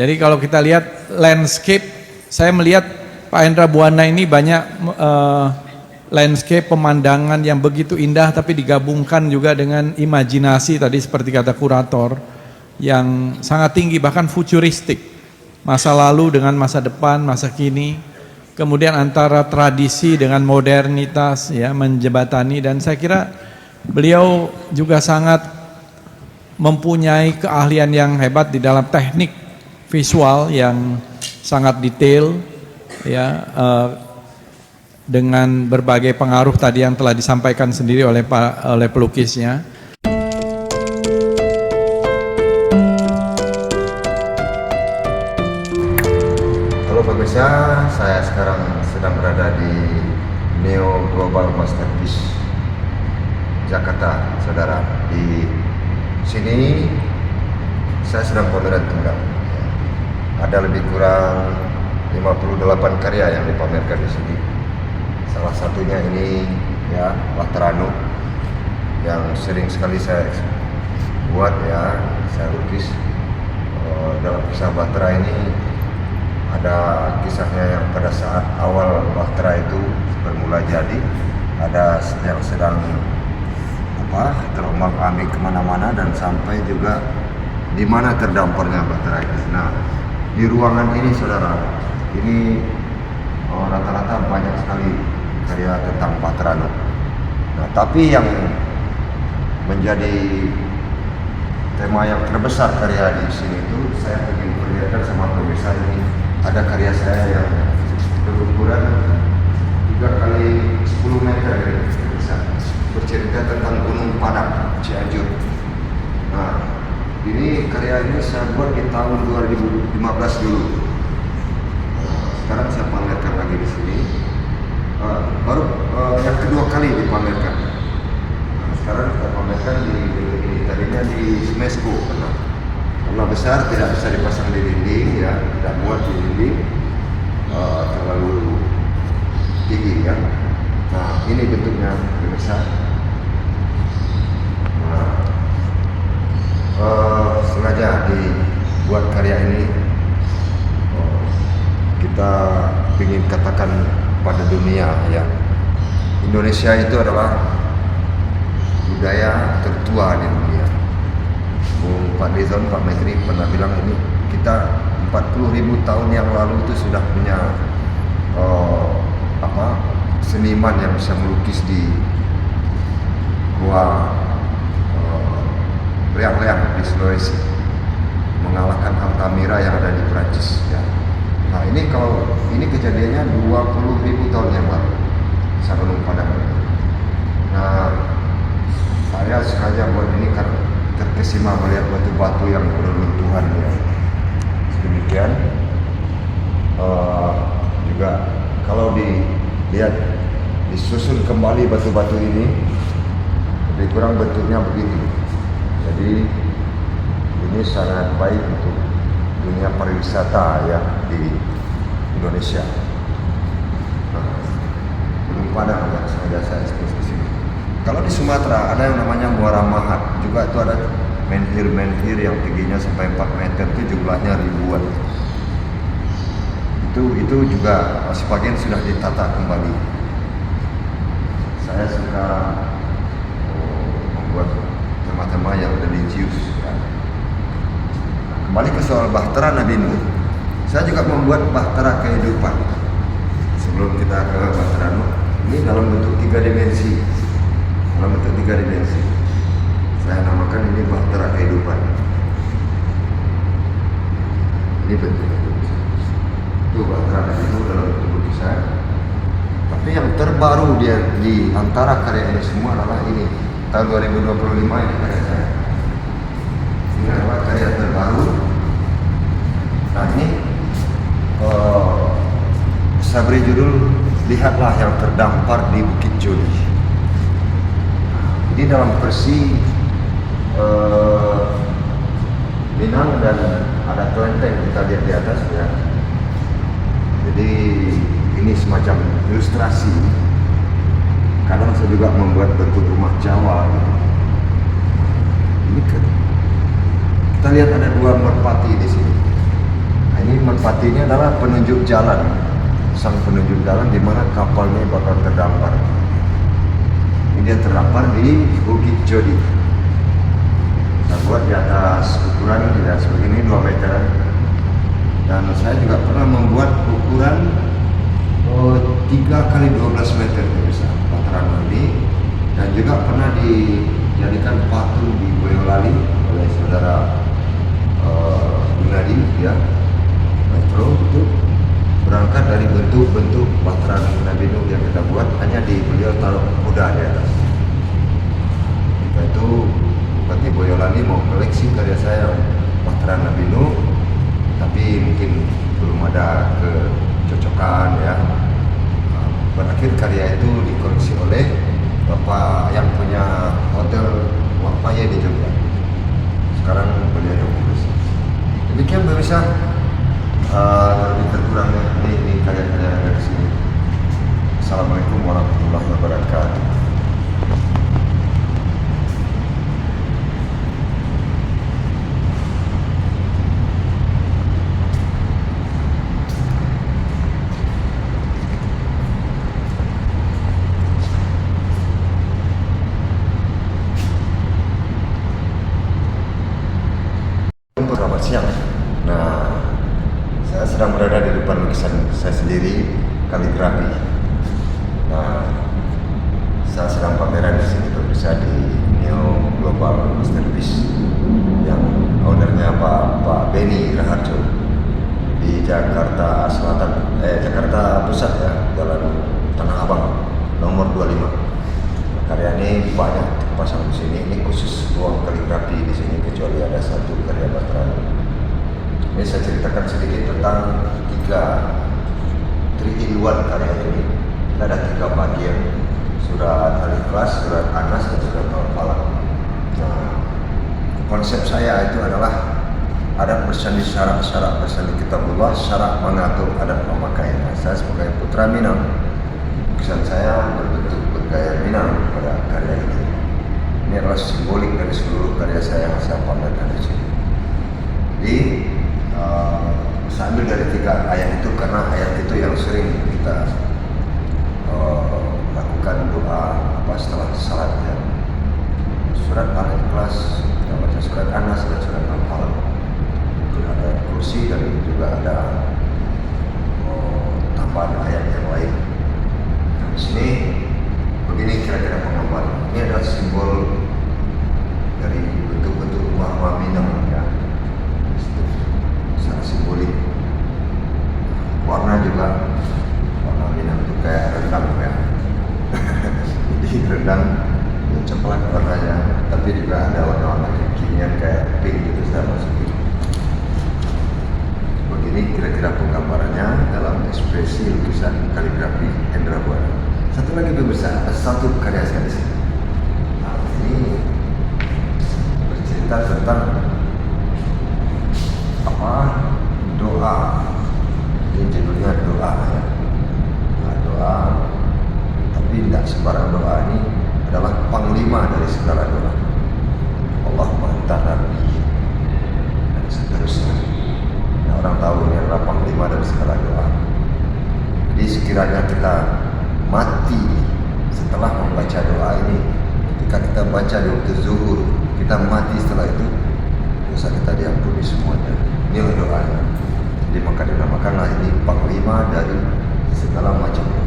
Jadi kalau kita lihat landscape, saya melihat Pak Hendra Buana ini banyak landscape pemandangan yang begitu indah tapi digabungkan juga dengan imajinasi tadi seperti kata kurator yang sangat tinggi bahkan futuristik. Masa lalu dengan masa depan, masa kini. Kemudian antara tradisi dengan modernitas ya menjembatani, dan saya kira beliau juga sangat mempunyai keahlian yang hebat di dalam teknik visual yang sangat detail ya, dengan berbagai pengaruh tadi yang telah disampaikan sendiri oleh pelukisnya. Halo pemirsa, saya sekarang sedang berada di Neo Global Masterpiece Jakarta, saudara. Di sini saya sedang pameran tunggal. Ada lebih kurang 58 karya yang dipamerkan di sini. Salah satunya ini ya Baterano yang sering sekali saya buat ya, saya lukis. Dalam kisah Bahtera ini ada kisahnya yang pada saat awal Bahtera itu bermula jadi, ada yang sedang terombang-ambing kemana-mana dan sampai juga di mana terdamparnya Bahtera itu. Nah, di ruangan ini saudara, ini rata-rata banyak sekali karya tentang Baterano. Nah, tapi yang menjadi tema yang terbesar karya di sini itu saya ingin perlihatkan sama pemirsa. Ini ada karya saya yang berukuran 3 kali 10 meter ini, bisa bercerita tentang Gunung Padang, Cianjur. Nah, ini karya ini saya buat di tahun 2015 dulu. Sekarang saya pamerkan lagi di sini. Baru yang kedua kali dipamerkan. Sekarang kita pamerkan di ini. Tadinya di Smesco karena besar tidak bisa dipasang di dinding ya, tidak muat di dinding, terlalu tinggi ya. Nah, ini bentuknya besar. Sengaja dibuat karya ini, kita ingin katakan pada dunia ya, Indonesia itu adalah budaya tertua di dunia. Pak Dizon, Pak Menteri pernah bilang ini kita 40.000 tahun yang lalu itu sudah punya seniman yang bisa melukis di gua Leang-Leang di Sulawesi, mengalahkan Altamira yang ada di Perancis ya. Nah, ini kalau ini kejadiannya 20.000 tahun yang lalu, Gunung Padang. Nah, saya sengaja buat ini karena terkesima melihat batu-batu yang berluntuhan ya. Demikian juga kalau dilihat disusun kembali batu-batu ini, lebih kurang bentuknya begini. Jadi ini sangat baik untuk dunia pariwisata ya di Indonesia. Gunung Padang yang sengaja saya ekspos di sini. Kalau di Sumatera ada yang namanya Muara Mahat, juga itu ada menhir yang tingginya sampai 4 meter, itu jumlahnya ribuan. Itu juga sebagian sudah ditata kembali. Saya suka membuat tema-tema yang religius ya. Kembali ke soal Bahtera Nabi Nuh, saya juga membuat Bahtera kehidupan. Sebelum kita ke Bahtera Nuh, ini dalam bentuk 3 dimensi. Saya namakan ini Bahtera kehidupan. Ini bentuknya. Itu Bahtera Nabi Nuh dalam bentuk lukisan. Tapi yang terbaru dia di antara karya ini semua adalah ini. Tahun 2025 ini karya saya. Ini adalah karya terbaru. Nah, ini saya beri judul Lihatlah yang terdampar di Bukit Jodi. Ini dalam versi Minang dan ada kelenteng kita lihat di atas ya. Jadi ini semacam ilustrasi. Kadang saya juga membuat bentuk rumah Jawa gitu. Ini kita lihat ada 2 merpati di sini. ini merpati ini adalah penunjuk jalan, sang penunjuk jalan di mana kapal ini bakal terdampar. Ini dia terdampar di Bukit Jodi. Saya buat di atas ukuran ya sebegini 2 meteran. Dan saya juga pernah membuat ukuran 3 kali 12 meter bisa Batarang ini, dan juga pernah dijadikan patung di Boyolali oleh saudara Gunadi ya, Metro. Itu berangkat dari bentuk-bentuk Batarang Nabi Nuh yang kita buat, hanya di beliau taruh kuda di atas. Itu berarti Boyolali mau koleksi karya saya Batarang Nabi Nuh, tapi mungkin belum ada kecocokan ya. Berakhir karya itu dikoleksi oleh Bapak yang punya hotel Wapaya di Jogja. Sekarang beliau terus. Demikian pemirsa, lebih terkurangnya ini karya-karya yang ada di sini. Assalamualaikum warahmatullahi wabarakatuh. Selamat siang. Nah, saya sedang berada di depan lukisan saya sendiri, kaligrafi. Nah, saya sedang pameran di sini bisa di Neo Global Masterpiece yang ownernya Pak Beni Raharjo di Jakarta Selatan, Jakarta Pusat ya, Jalan Tanah Abang nomor 25. Karya ini banyak terpasang di sini. Ini khusus ruang kaligrafi di sini, kecuali ada satu karya Batarang. Ini saya ceritakan sedikit tentang 3 in 1 karya ini. Ada 3 bagian: surat Al-Ikhlas, surat An-Nas, dan surat Al-Falaq. Nah, konsep saya itu adalah adab bersani syarak bersani kitabullah, syarak mengatur adab pemakaian. Nah, saya sebagai putra Minang, lukisan saya berbentuk bergaya Minang pada karya ini. Ini adalah simbolik dari seluruh karya saya yang saya pamerkan di sini. Jadi saya ambil dari 3 ayat itu karena ayat itu yang sering kita lakukan doa setelah salat ya. Surat Al-Ikhlas, kita baca surat An-Nas dan surat Al-Falaq. Itu ada kursi dan juga ada tambahan ayat yang lain. Nah, di sini begini kira-kira penggambaran. Ini adalah simbol dari bentuk-bentuk rumah Minang ya. Secara simbolik. Warna juga, warna Minang itu kayak rendang ya. Jadi rendang coklat warnanya, tapi juga ada warna-warna kekinian kayak pink gitu saya masukin. Begini kira-kira penggambarannya dalam ekspresi lukisan kaligrafi Hendra Buana. Satu lagi besar, ada satu karya saya di sini. Nah, ini bercerita tentang doa. Ini judulnya doa ya. Nah, doa, tapi tidak sembarang doa. Ini adalah panglima dari segala doa. Allahumma anta rabbi dan seterusnya. Nah, orang tahu ini adalah panglima dari segala doa. Jadi sekiranya kita mati setelah membaca doa ini, ketika kita baca di waktu zuhur, kita mati setelah itu, dosa kita diampuni semuanya. Inilah doanya. Jadi maka dinamakanlah ini panglima dari segala macam doa.